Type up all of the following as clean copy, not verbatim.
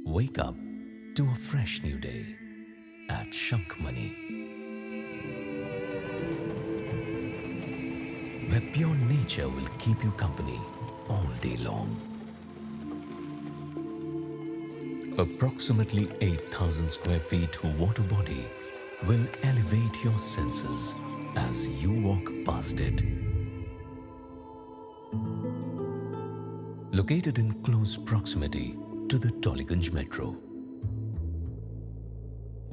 Wake up to a fresh new day at Shankhmani, where pure nature will keep you company all day long. Approximately 8,000 square feet water body will elevate your senses as you walk past it. Located in close proximity to the Tollygunj Metro,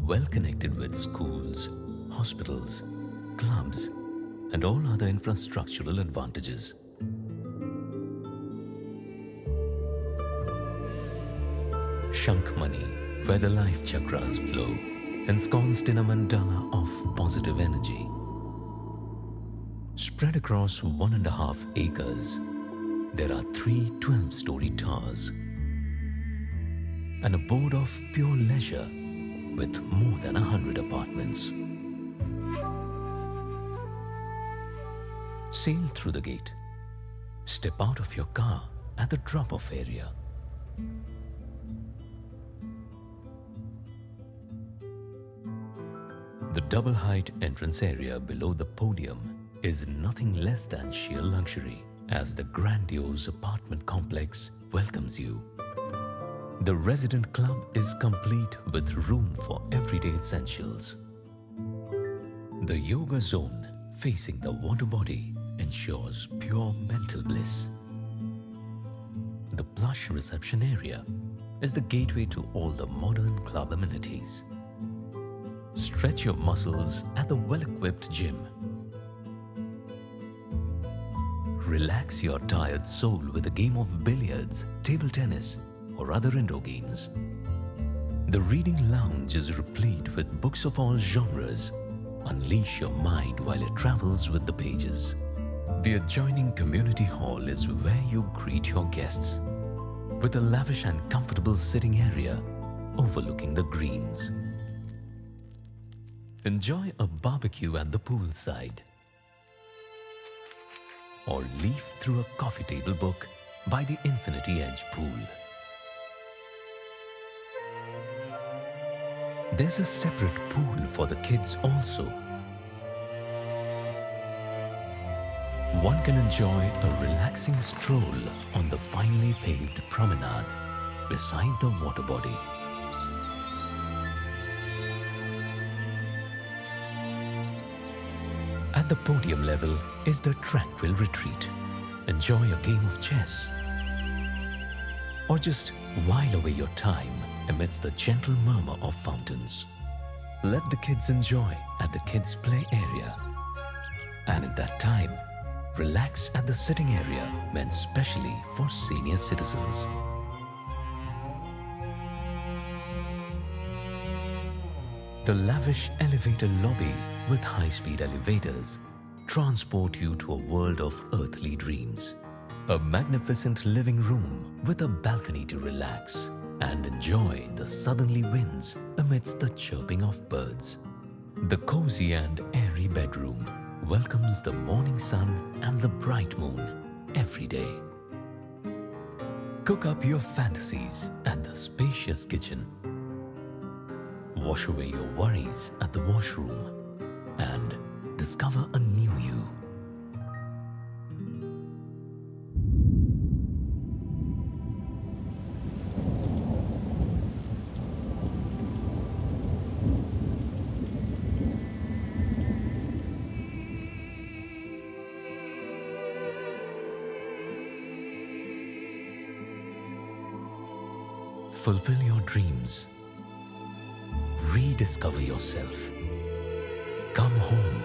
well connected with schools, hospitals, clubs and all other infrastructural advantages. Shankhmani, where the life chakras flow, ensconced in a mandala of positive energy. Spread across 1.5 acres, there are 3 12-story towers and a board of pure leisure with more than 100 apartments. Sail through the gate. Step out of your car at the drop-off area. The double-height entrance area below the podium is nothing less than sheer luxury, as the grandiose apartment complex welcomes you. The resident club is complete with room for everyday essentials. The yoga zone facing the water body ensures pure mental bliss. The plush reception area is the gateway to all the modern club amenities. Stretch your muscles at the well-equipped gym. Relax your tired soul with a game of billiards, table tennis, or other indoor games. The reading lounge is replete with books of all genres. Unleash your mind while it travels with the pages. The adjoining community hall is where you greet your guests, with a lavish and comfortable sitting area overlooking the greens. Enjoy a barbecue at the poolside, or leaf through a coffee table book by the Infinity Edge pool. There's a separate pool for the kids also. One can enjoy a relaxing stroll on the finely paved promenade beside the water body. At the podium level is the tranquil retreat. Enjoy a game of chess, or just while away your time amidst the gentle murmur of fountains. Let the kids enjoy at the kids' play area, and in that time, relax at the sitting area meant specially for senior citizens. The lavish elevator lobby with high-speed elevators transport you to a world of earthly dreams. A magnificent living room with a balcony to relax and enjoy the southerly winds amidst the chirping of birds. The cozy and airy bedroom welcomes the morning sun and the bright moon every day. Cook up your fantasies at the spacious kitchen. Wash away your worries at the washroom and discover a new you. Fulfill your dreams. Rediscover yourself. Come home